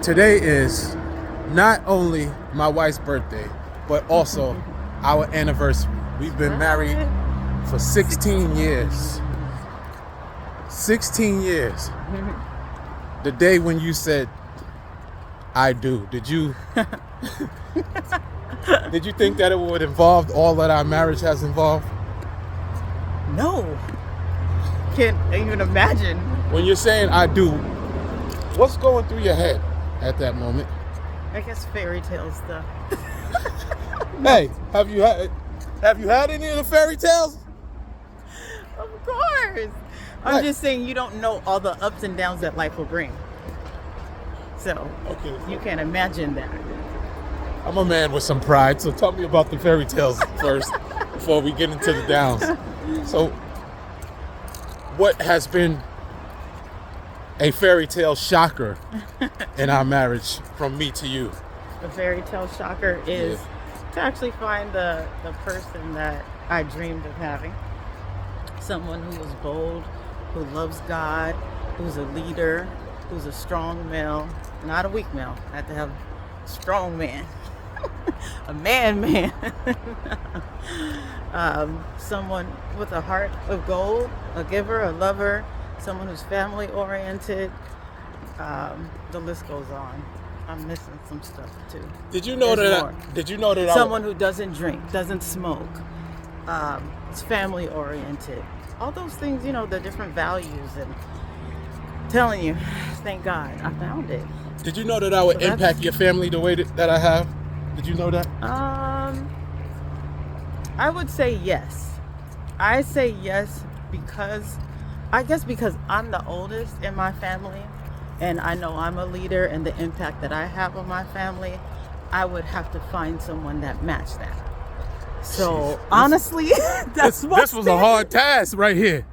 today is not only my wife's birthday, but also our anniversary. We've been married for 16 years. 16 years. The day when you said, I do, did you think that it would involve all that our marriage has involved? No. Can't even imagine. When you're saying I do, what's going through your head at that moment? I guess fairy tale stuff. Hey, have you had any of the fairy tales? Of course. I'm just saying you don't know all the ups and downs that life will bring. So you can't imagine that. I'm a man with some pride, so tell me about the fairy tales first before we get into the downs. So what has been a fairy tale shocker in our marriage from me to you? A fairy tale shocker is to actually find the person that I dreamed of having. Someone who is bold, who loves God, who's a leader, who's a strong male, not a weak male. I have to have a strong man, a man. Someone with a heart of gold, a giver, a lover, someone who's family oriented. The list goes on. I'm missing some stuff too. Did you know that someone who doesn't drink, doesn't smoke, is family oriented? All those things, the different values, and telling you, thank God, I found it. Did you know that I would impact your family the way that I have? Did you know that? I would say yes. I say yes because I'm the oldest in my family, and I know I'm a leader, and the impact that I have on my family, I would have to find someone that matched that. So honestly, this was a hard task right here.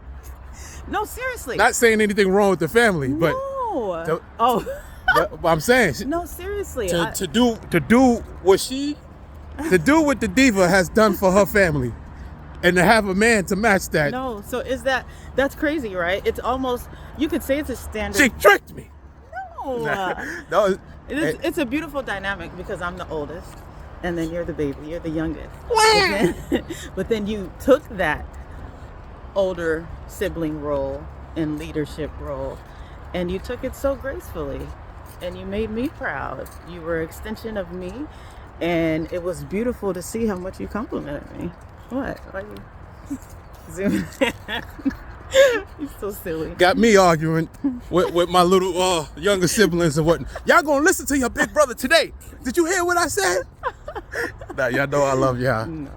No, seriously. Not saying anything wrong with the family, but I'm saying no, seriously. To do what the diva has done for her family, and to have a man to match that. No, so that's crazy, right? It's almost, you could say it's a standard. She tricked me. No, it's a beautiful dynamic because I'm the oldest. And then you're the baby, you're the youngest. But then you took that older sibling role and leadership role, and you took it so gracefully, and you made me proud. You were an extension of me, and it was beautiful to see how much you complimented me. What? Why are you zooming in? You're so silly. Got me arguing with my little younger siblings and whatnot. Y'all gonna listen to your big brother today. Did you hear what I said? Nah, y'all know I love y'all. No.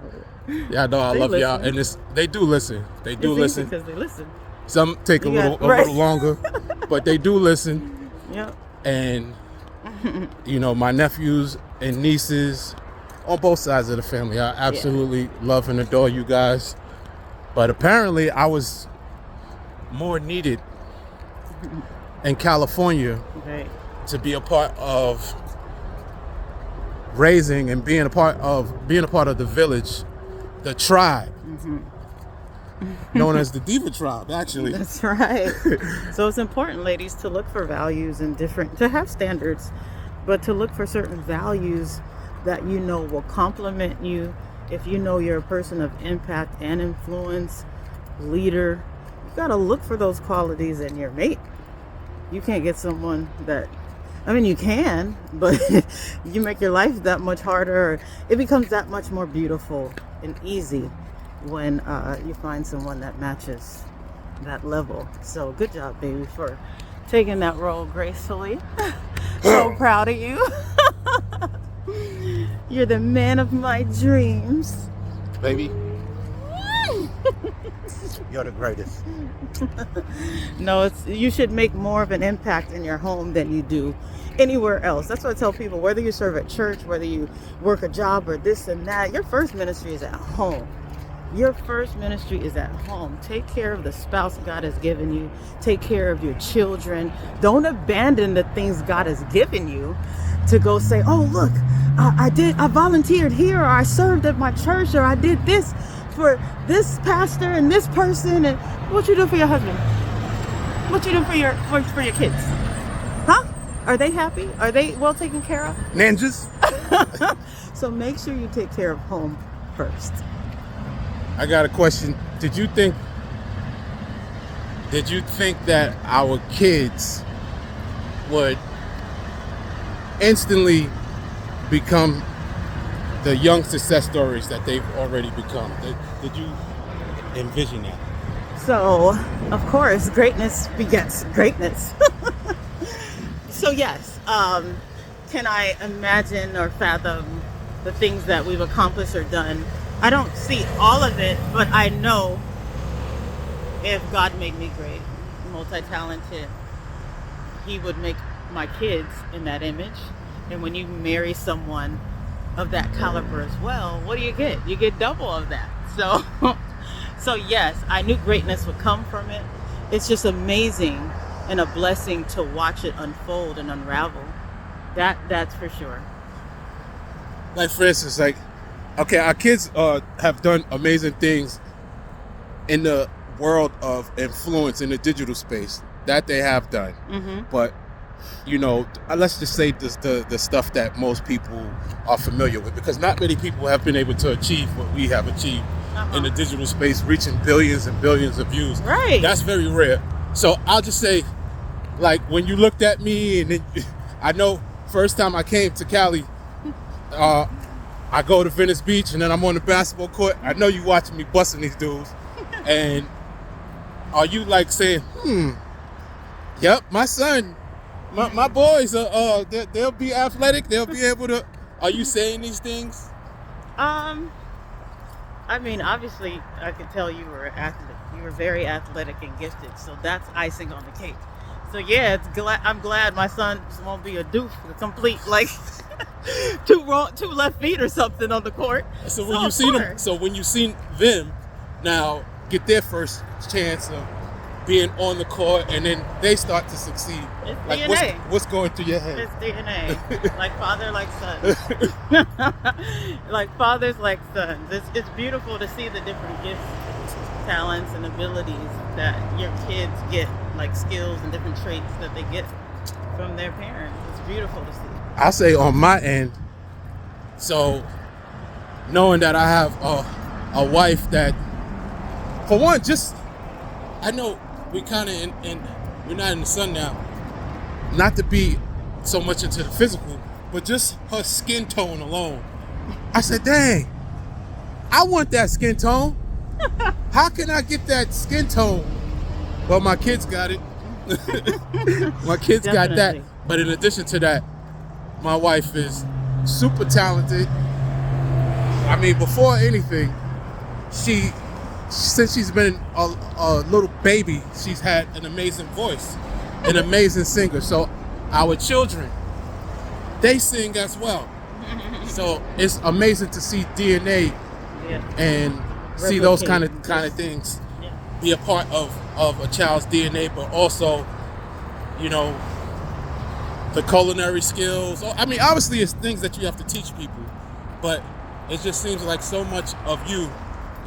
Y'all know I love y'all. And they do listen. They do listen. Because they listen. Some take a little longer, but they do listen. Yep. And, my nephews and nieces on both sides of the family, I absolutely love and adore you guys. But apparently I was more needed in California to be a part of raising and being a part of the village, the tribe, known as the Diva tribe, actually. That's right. So it's important, ladies, to look for values and to have standards, but to look for certain values that will complement you. If you're a person of impact and influence, leader, you gotta look for those qualities in your mate. You can't get someone that, you can, but you make your life that much harder. It becomes that much more beautiful and easy when you find someone that matches that level. So good job, baby, for taking that role gracefully. So proud of you. You're the man of my dreams. Baby. You're the greatest. No, you should make more of an impact in your home than you do anywhere else. That's what I tell people, whether you serve at church, whether you work a job or this and that, your first ministry is at home. Your first ministry is at home. Take care of the spouse God has given you. Take care of your children. Don't abandon the things God has given you to go say, oh, look, I volunteered here, or I served at my church, or I did this for this pastor and this person. And what you do for your husband? What you do for your kids? Huh? Are they happy? Are they well taken care of? Ninjas. So make sure you take care of home first. I got a question. Did you think that our kids would instantly become the young success stories that they've already become? Did you envision that? So, of course, greatness begets greatness. So yes, can I imagine or fathom the things that we've accomplished or done? I don't see all of it, but I know if God made me great, multi-talented, He would make my kids in that image. And when you marry someone of that caliber as well, what do you get? You get double of that. So yes, I knew greatness would come from it. It's just amazing and a blessing to watch it unfold and unravel. That's for sure. Like, for instance, like, okay, our kids have done amazing things in the world of influence in the digital space. That they have done. Mm-hmm. But, you know, let's just say the stuff that most people are familiar with, because not many people have been able to achieve what we have achieved in the digital space, reaching billions and billions of views. Right. That's very rare. So I'll just say, like, when you looked at me, and then, I know first time I came to Cali, I go to Venice Beach, and then I'm on the basketball court. I know you watching me busting these dudes. And are you like saying, yep, my son, my boys, they'll be athletic, they'll be able to, are you saying these things? I mean, obviously, I could tell you were an athlete. You were very athletic and gifted, so that's icing on the cake. So yeah, I'm glad my son won't be a doof, a complete like two left feet or something on the court. So when you seen them now get their first chance of being on the court, and then they start to succeed, it's like DNA. what's going through your head? It's DNA. Like father, like son. Like fathers, like sons. It's beautiful to see the different gifts, talents, and abilities that your kids get, like skills and different traits that they get from their parents. It's beautiful to see. I'll say on my end, so knowing that I have a wife that, for one, just, I know we kind of we're not in the sun now, not to be so much into the physical, but just her skin tone alone. I said, dang, I want that skin tone. How can I get that skin tone? Well, my kids got it. My kids got that. But in addition to that, my wife is super talented. I mean, before anything, since she's been a little baby, she's had an amazing voice, an amazing singer. So our children, they sing as well. So it's amazing to see DNA and see those kind of things be a part of a child's DNA, but also, you know, the culinary skills. I mean, obviously it's things that you have to teach people, but it just seems like so much of you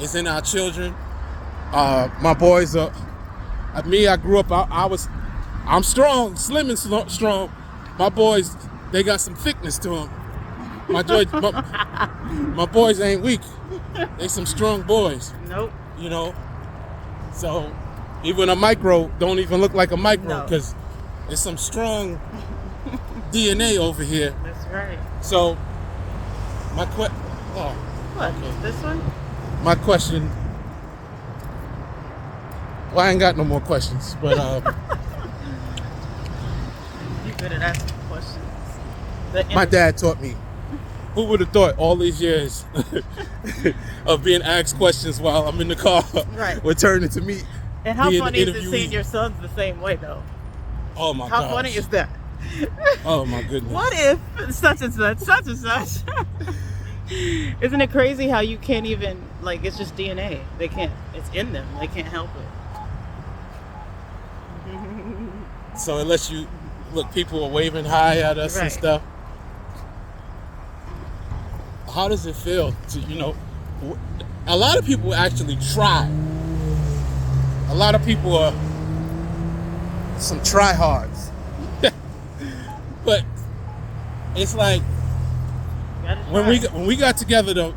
is in our children. My boys are, I grew up, I'm strong, slim and strong. My boys, they got some thickness to them. My boys ain't weak. They some strong boys. Nope. You know, so even a micro don't even look like a micro, because there's some strong DNA over here. That's right. So What? Okay. This one? My question. Well, I ain't got no more questions, but You good at asking questions. My dad taught me. Who would have thought all these years of being asked questions while I'm in the car would turn into me? And how funny is it seeing your sons the same way, though? Oh my gosh. How funny is that? Oh my goodness. What if such and such? Isn't it crazy how you can't even, like, it's just DNA. They can't, it's in them. They can't help it. So unless you, look, people are waving hi at us and stuff. How does it feel to, you know, a lot of people actually try. A lot of people are some tryhards. but it's like when we got together though,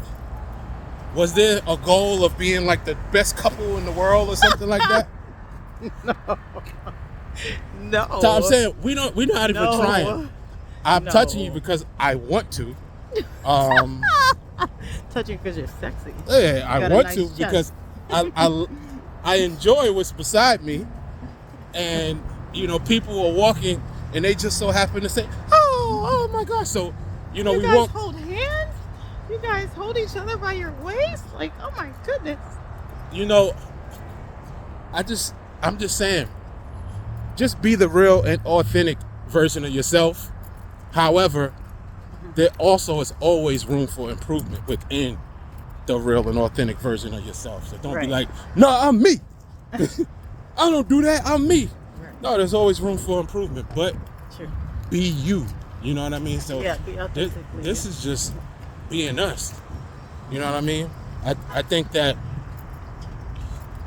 was there a goal of being like the best couple in the world or something like that? No. So I'm saying we're not even trying. I'm No. touching you because I want to. Touching because you're sexy. Yeah, I got a want nice to chest. because I enjoy what's beside me, and people are walking and they just so happen to say, oh my gosh. So You we guys walk. hold hands? You guys hold each other by your waist? Like, oh my goodness. I'm just saying, just be the real and authentic version of yourself. However, there also is always room for improvement within the real and authentic version of yourself. So don't be like, no, I'm me. I don't do that. I'm me. Right. No, there's always room for improvement, but Sure. be you. You know what I mean? So Yeah, be authentically. this is just being us. You know what I mean? I think that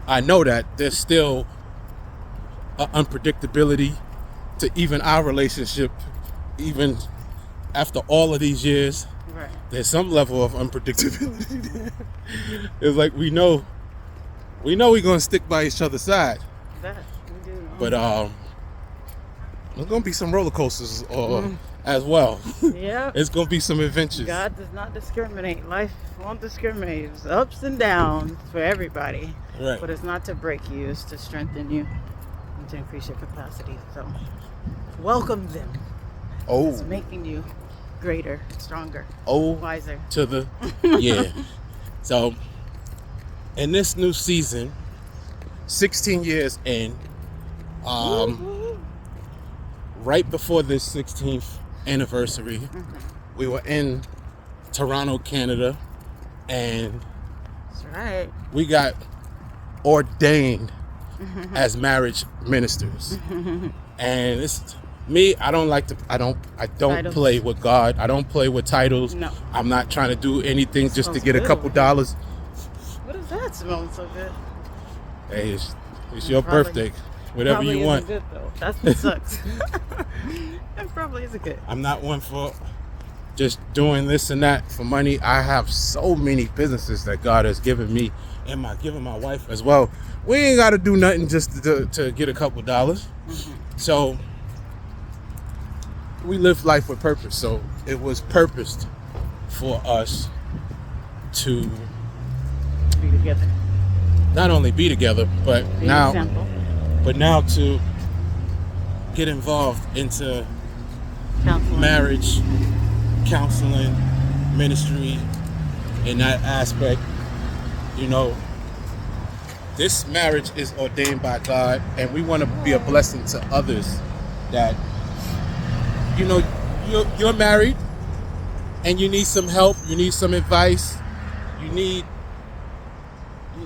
I know that there's still an unpredictability to even our relationship, even after all of these years. Right. There's some level of unpredictability there. It's like we know we're gonna stick by each other's side. That we do. But there's gonna be some roller coasters as well. Yeah. It's gonna be some adventures. God does not discriminate. Life won't discriminate. It's ups and downs for everybody. Right. But it's not to break you, it's to strengthen you and to increase your capacity. So welcome them. Oh. It's making you greater, stronger, Oh. wiser. To the yeah. So in this new season, 16 years in, Woo-hoo. right before this 16th anniversary, we were in Toronto, Canada, and That's right. we got ordained as marriage ministers. And it's me, I don't Titles. play with God. I don't play with titles. No. I'm not trying to do anything just to Smells get a good. couple dollars. What is that smelling so good? Hey, it's your Probably- birthday. Whatever Probably you isn't want. good though. That's what sucks. It probably isn't good. I'm not one for just doing this and that for money. I have so many businesses that God has given me and given my wife as well. We ain't got to do nothing just to get a couple dollars. So we live life with purpose. So it was purposed for us to Be together. not only be together, but Be an example. now to get involved into Counseling. marriage, counseling, ministry, in that aspect. This marriage is ordained by God, and we want to be a blessing to others that, you're married and you need some help, you need some advice,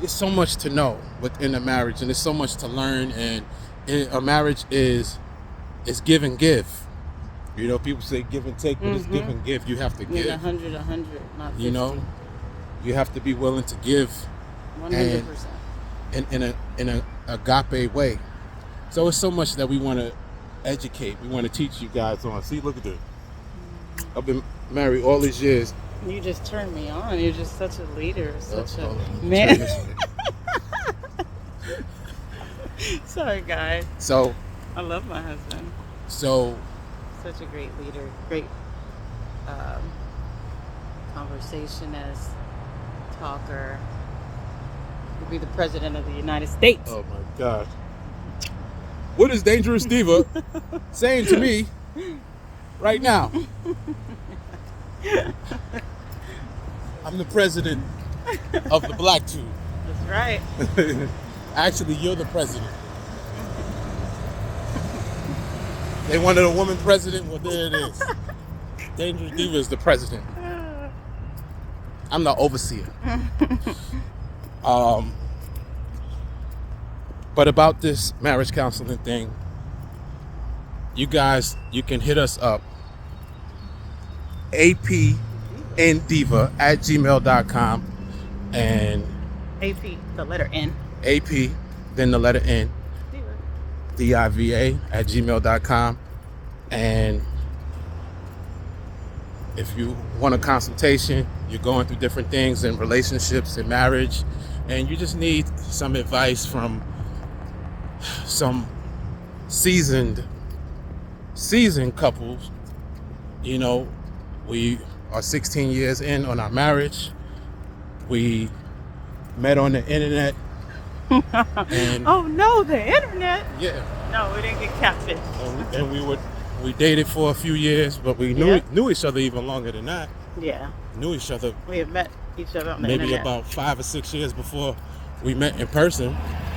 it's so much to know within a marriage, and there's so much to learn, and a marriage is give and give. People say give and take, but it's give and give. You have to Need give. 100, not 50. You have to be willing to give 100%. in an agape way. So it's so much that we want to educate. We want to teach you guys on. See, look at this. I've been married all these years. You just turned me on. You're just such a leader, such Hold a on. man. Turn this way. Sorry, guys. So I love my husband. Such a great leader. Great conversationist, talker. He'll be the president of the United States. oh my God. What is Dangerous Diva saying to me right now? I'm the president of the Black Tube. That's right. Actually, you're the president. They wanted a woman president. Well, there it is. Dangerous Diva is the president. I'm the overseer. But about this marriage counseling thing, you guys, you can hit us up. ApnDiva@gmail.com and AP, the letter N. AP, then the letter N, Diva. DIVA@gmail.com. And if you want a consultation, you're going through different things in relationships and marriage, and you just need some advice from some seasoned couples. You know, we are 16 years in on our marriage. We met on the internet. And oh no, the internet. yeah. No, we didn't get catfished. And we dated for a few years, but we knew each other even longer than that. Yeah. Knew each other. We had met each other on the maybe internet. about 5 or 6 years before we met in person.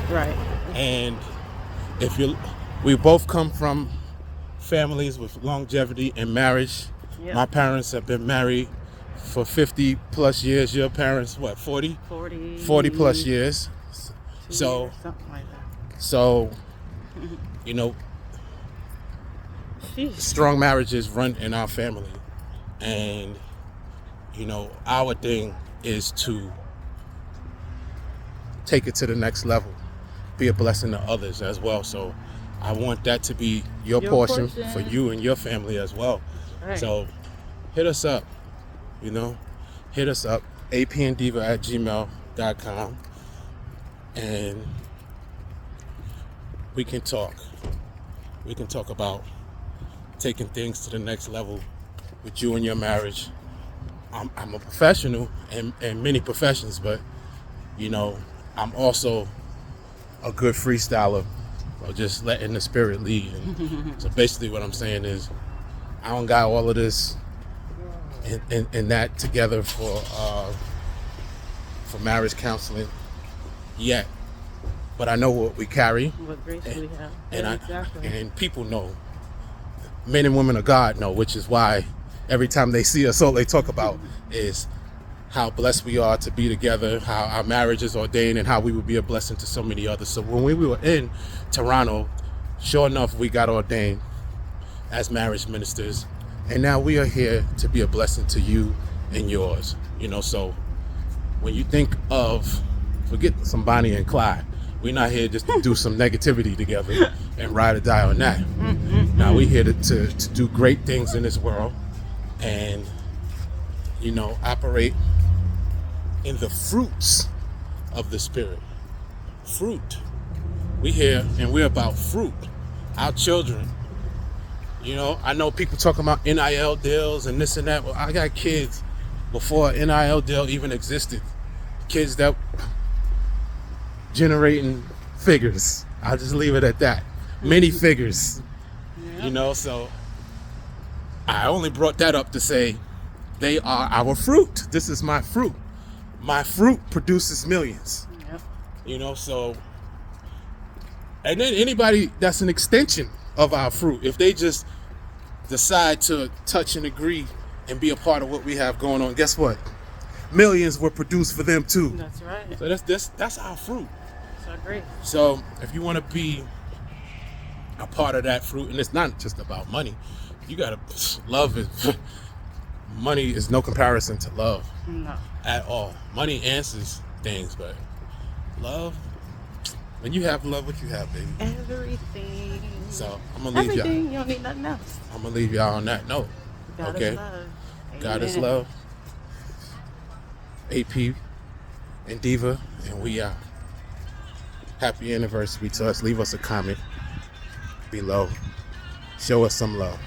Right. And we both come from families with longevity in marriage. Yep. My parents have been married for 50 plus years. Your parents, what, 40? 40 plus years. So, years, something like that. So, you know, strong marriages run in our family. And, you know, our thing is to take it to the next level, be a blessing to others as well. So I want that to be your portion for you and your family as well. Right. So hit us up, hit us up, ApnDiva@gmail.com, and we can talk. We can talk about taking things to the next level with you and your marriage. I'm a professional in many professions, but, I'm also a good freestyler, or just letting the spirit lead. And so basically what I'm saying is, I don't got all of this and that together for marriage counseling yet, but I know what we carry. What grace we have. And people know, men and women of God know, which is why every time they see us, all they talk about is how blessed we are to be together, how our marriage is ordained, and how we would be a blessing to so many others. So when we were in Toronto, sure enough, we got ordained as marriage ministers, and now we are here to be a blessing to you and yours. So when you think of, forget some Bonnie and Clyde, we're not here just to do some negativity together and ride or die on that. Now we're here to do great things in this world, and operate in the fruits of the Spirit. Fruit. We here and we're about fruit. Our children. I know people talking about NIL deals and this and that. Well, I got kids before NIL deal even existed. Kids that generating figures. I'll just leave it at that. Many figures. Yep. So I only brought that up to say they are our fruit. This is my fruit. My fruit produces millions. Yep. So, and then anybody that's an extension of our fruit, if they just decide to touch and agree and be a part of what we have going on, guess what? Millions were produced for them too. That's right. So that's our fruit. So great. So if you want to be a part of that fruit, and it's not just about money, you gotta love it. Money is no comparison to love. No. At all. Money answers things, but love, when you have love, what you have, baby. Everything. So I'm gonna leave y'all. You don't need nothing else. I'm gonna leave y'all on that note. God Okay. is love. God is Amen. love. AP and Diva, and we out. Happy anniversary to us. Leave us a comment below. Show us some love.